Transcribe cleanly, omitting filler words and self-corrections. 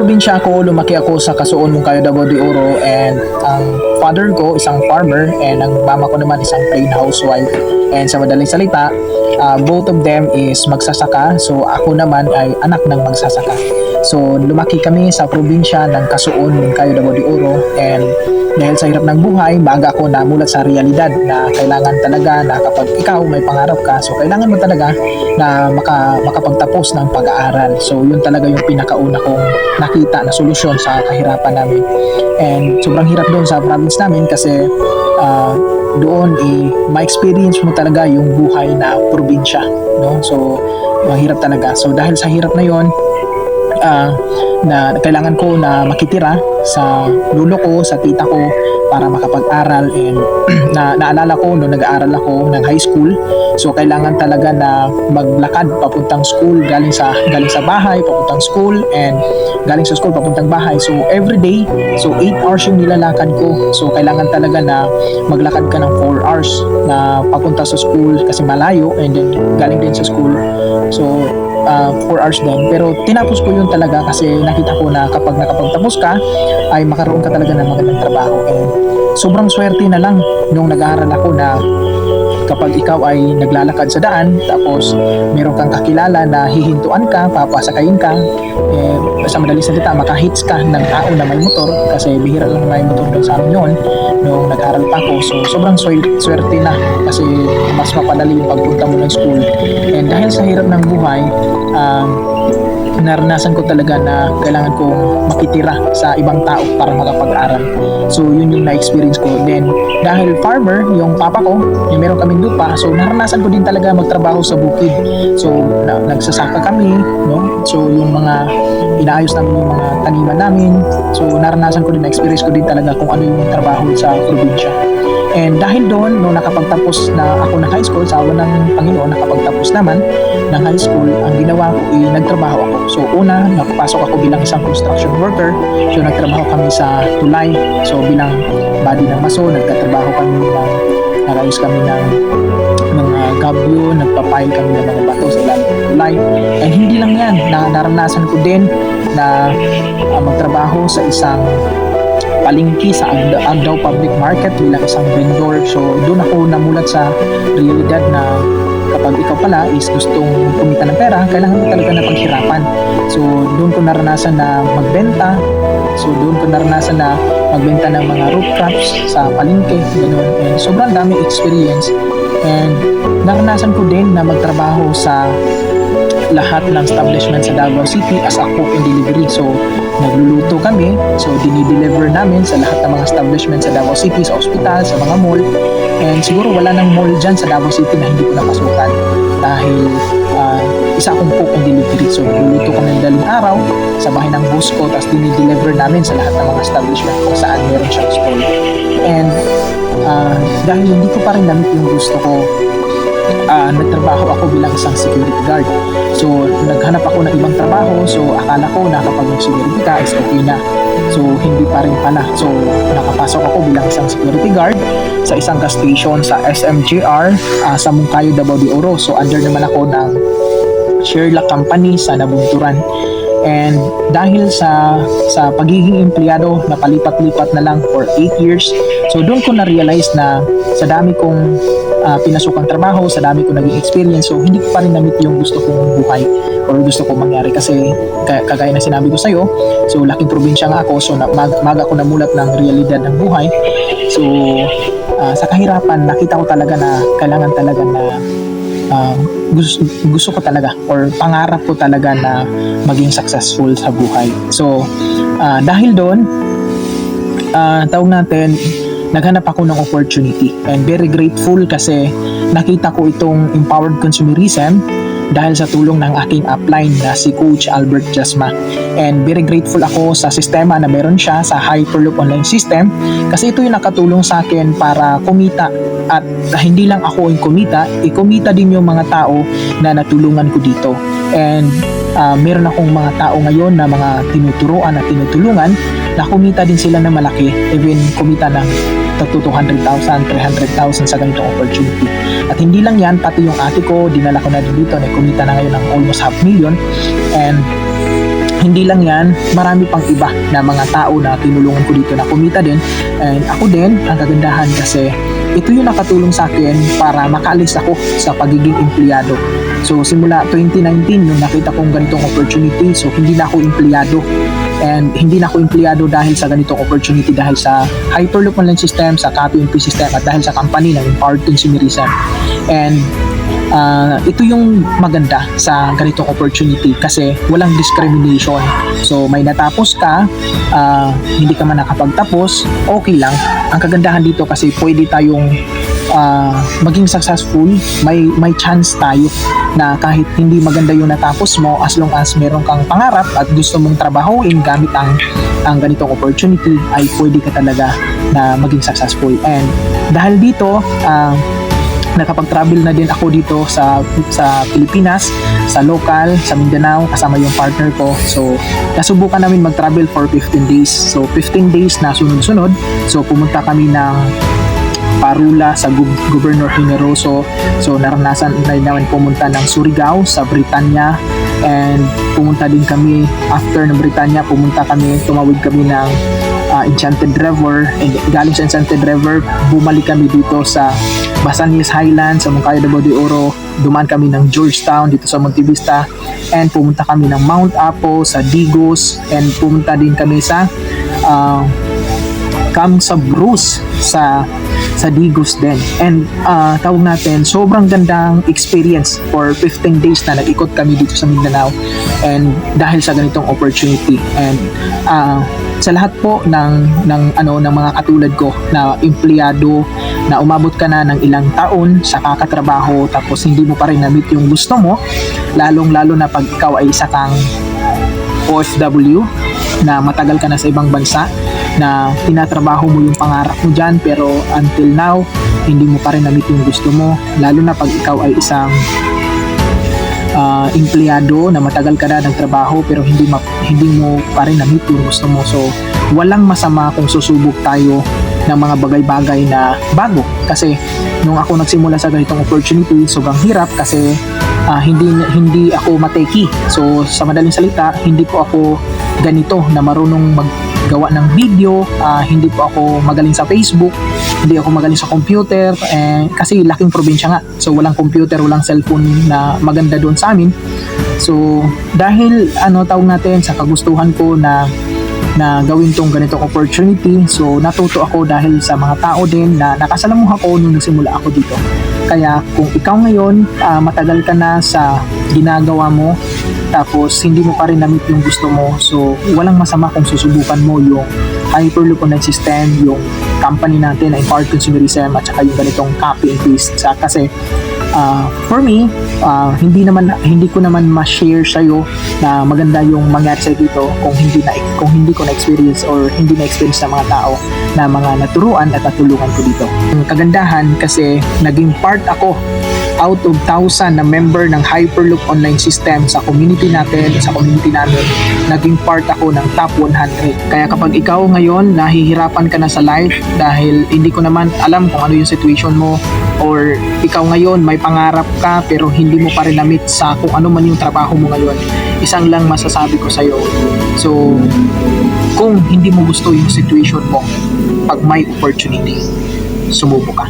probinsya ako, lumaki ako sa Kasuon, Moncayo, Davao de Oro, and ang father ko isang farmer and ang mama ko naman isang plain housewife. And sa madaling salita, both of them is magsasaka. So ako naman ay anak ng magsasaka. So lumaki kami sa probinsya ng Kasuon, Moncayo, Davao de Oro, and dahil sa hirap ng buhay, maaga ako namulat sa realidad na kailangan talaga na kapag ikaw may pangarap ka, so kailangan mo talaga na makapagtapos ng pag-aaral. So yun talaga yung pinakauna kong nakita na solusyon sa kahirapan namin. And sobrang hirap doon sa province namin kasi doon ma-experience mo talaga yung buhay na probinsya, no? So mahirap talaga. So dahil sa hirap na yon, na kailangan ko na makitira sa lolo ko, sa tita ko para makapag-aral. And naalala ko nung nag-aaral ako ng high school, so kailangan talaga na maglakad papuntang school, galing sa bahay papuntang school, and galing sa school papuntang bahay. So every day, so 8 hours yung nilalakad ko. So kailangan talaga na maglakad ka ng 4 hours na papunta sa school kasi malayo, and then galing din sa school. So 4 hours din. Pero tinapos ko yun talaga kasi nakita ko na kapag nakapagtapos ka ay makaroon ka talaga ng magandang trabaho. And sobrang swerte na lang nung nag-aaral ako na kapag ikaw ay naglalakad sa daan tapos meron kang kakilala na hihintuan ka, papasakayin ka, sa madaling salita makahits ka ng tao na may motor, kasi bihira lang may motor doon sa amin noon nung nag-aaral pa ako. So sobrang swerte na kasi mas mapadali yung pagpunta mo ng school. And dahil sa hirap ng buhay, naranasan ko talaga na kailangan kong makitira sa ibang tao para makapag-aral. So yun yung na-experience ko. Then dahil farmer yung papa ko, yung meron kaming lupa, so naranasan ko din talaga magtrabaho sa bukid. So nagsasaka kami, no? So yung mga inaayos namin yung mga taniman namin. So naranasan ko din, na-experience ko din talaga kung ano yung trabaho sa probinsya. And dahil doon, nung nakapagtapos na ako ng high school, sa awa ng Panginoon, nakapagtapos naman ng high school, ang ginawa ko ay nagtrabaho ako. So una, nakapasok ako bilang isang construction worker. So nagtrabaho kami sa tulay. So bilang body ng maso, nagtatrabaho kami nagayos kami ng mga gabyo, nagpapile kami ng mga bato sa ilalim ng tulay. And hindi lang yan, naranasan ko din na magtrabaho sa isang palengke sa Agdao Public Market bilang isang vendor. So doon ako namulat sa realidad na kapag ikaw pala is gustong kumita ng pera, kailangan mo talaga na paghirapan. So doon ko naranasan na magbenta. So doon ko naranasan na magbenta ng mga root crops sa palengke, ganoon. And sobrang dami experience. And naranasan ko din na magtrabaho sa lahat ng establishment sa Davao City as a cook and delivery. So nagluluto kami, so dinideliver namin sa lahat ng mga establishment sa Davao City, sa ospital, sa mga mall. And siguro wala nang mall dyan sa Davao City na hindi ko napasukan dahil isa akong cook and delivery. So nagluluto kami ng daling araw sa bahay ng boss ko, tapos dinideliver namin sa lahat ng mga establishment kung saan meron siyang stall. And dahil hindi ko pa rin namit yung gusto ko, nagtrabaho ako bilang isang security guard. So naghanap ako ng ibang trabaho. So akala ko na kapag security ka is okay na. So hindi pa rin pala. So nakapasok ako bilang isang security guard sa isang gas station sa SMGR sa Moncayo, Davao de Oro. So under naman ako ng Sherlock Company sa Nabunturan. And dahil sa pagiging empleyado na palipat-lipat na lang for 8 years, so doon ko na-realize na sa dami kong pinasukang trabaho, sa dami kong naging experience, so hindi ko pa rin namit yung gusto kong buhay or gusto kong mangyari. Kasi kagaya na sinabi ko sa'yo, so laking probinsya nga ako, so maga ako namulat ng realidad ng buhay. So sa kahirapan, nakita ko talaga na kailangan talaga na gusto ko talaga or pangarap ko talaga na maging successful sa buhay. So dahil doon, tawag natin, naghanap ako ng opportunity, and very grateful kasi nakita ko itong empowered consumerism dahil sa tulong ng aking upline na si Coach Albert Jasma. And very grateful ako sa sistema na meron siya sa Hyperloop Online System kasi ito yung nakatulong sa akin para kumita, at hindi lang ako yung kumita din yung mga tao na natulungan ko dito. And meron akong mga tao ngayon na mga tinuturuan at tinutulungan na kumita din sila ng malaki, even kumita ng 200,000, 300,000 sa ganitong opportunity. At hindi lang yan, pati yung ate ko, dinala ko na din dito, na kumita na ngayon ng almost 500,000. And hindi lang yan, marami pang iba na mga tao na tinulungan ko dito na kumita din. And ako din, ang kagandahan kasi ito yung nakatulong sa akin para makaalis ako sa pagiging empleyado. So simula 2019 nung nakita kong ganitong opportunity, so hindi na ako empleyado. And hindi na ako empleyado dahil sa ganitong opportunity, dahil sa Hyperloop Online System, sa Copy and Paste System, at dahil sa company ng Empowered Consumerism. And ito yung maganda sa ganitong opportunity kasi walang discrimination. So may natapos ka, hindi ka man nakapagtapos, okay lang. Ang kagandahan dito kasi pwede tayong maging successful, may chance tayo na kahit hindi maganda yung natapos mo, as long as meron kang pangarap at gusto mong trabahuin gamit ang ganitong opportunity, ay pwede ka talaga na maging successful. And dahil dito, nakapag-travel na din ako dito sa Pilipinas, sa local, sa Mindanao, kasama yung partner ko. So, nasubukan namin mag-travel for 15 days. So, 15 days na sunod-sunod. So, pumunta kami ng Parula sa Governor Generoso. So, naranasan na namin pumunta ng Surigao sa Britannia. And pumunta din kami, after ng Britannia, tumawid kami ng Enchanted River, and galing sa Enchanted River bumalik kami dito sa Basanis Highlands, sa Moncayo Davao de Oro, dumaan kami ng Georgetown dito sa Monte Vista, and pumunta kami ng Mount Apo, sa Digos, and pumunta din kami sa Camp sa Bruce sa Digos din. And tawag natin, sobrang gandang experience for 15 days na nag-ikot kami dito sa Mindanao, and dahil sa ganitong opportunity. And sa lahat po ng mga katulad ko na empleyado, na umabot ka na ng ilang taon sa kakatrabaho tapos hindi mo pa rin na-meet yung gusto mo, lalong-lalo na pag ikaw ay isa kang OFW na matagal ka na sa ibang bansa, na tinatrabaho mo yung pangarap mo dyan, pero until now hindi mo pa rin na-meet yung gusto mo, lalo na pag ikaw ay isang empleyado na matagal ka na nagtrabaho pero hindi mo pa rin na-meet yung gusto mo. So walang masama kung susubok tayo ng mga bagay-bagay na bago, kasi nung ako nagsimula sa ganitong opportunity, sobrang hirap kasi hindi ako mateki. So sa madaling salita, hindi po ako ganito na marunong maggawa ng video, hindi po ako magaling sa Facebook, hindi ako magaling sa computer, kasi laking probinsya nga, so walang computer, walang cellphone na maganda doon sa amin. So dahil tawag natin sa kagustuhan ko na gawin tong ganitong opportunity, so natuto ako dahil sa mga tao din na nakasalamuha ko nung nagsimula ako dito. Kaya kung ikaw ngayon matagal ka na sa ginagawa mo tapos hindi mo pa rin na-meet yung gusto mo, so walang masama kung susubukan mo yung Hyperloop Online System, yung company natin na Empowered Consumerism, at saka yung ganitong Copy and Paste. Kasi for me, hindi ko naman ma-share sa'yo na maganda yung mangyari sa dito kung hindi ko na-experience or hindi na-experience ng mga tao na mga naturuan at natulungan ko dito. Ang kagandahan kasi naging part ako out of 1,000 na member ng Hyperloop Online System sa community natin, sa community namin, naging part ako ng top 100. Kaya kapag ikaw ngayon nahihirapan ka na sa life dahil hindi ko naman alam kung ano yung situation mo, or ikaw ngayon may pangarap ka pero hindi mo pa rin na-meet sa kung ano man yung trabaho mo ngayon, isang lang masasabi ko sa'yo, so kung hindi mo gusto yung situation mo, pag may opportunity, sumubo ka.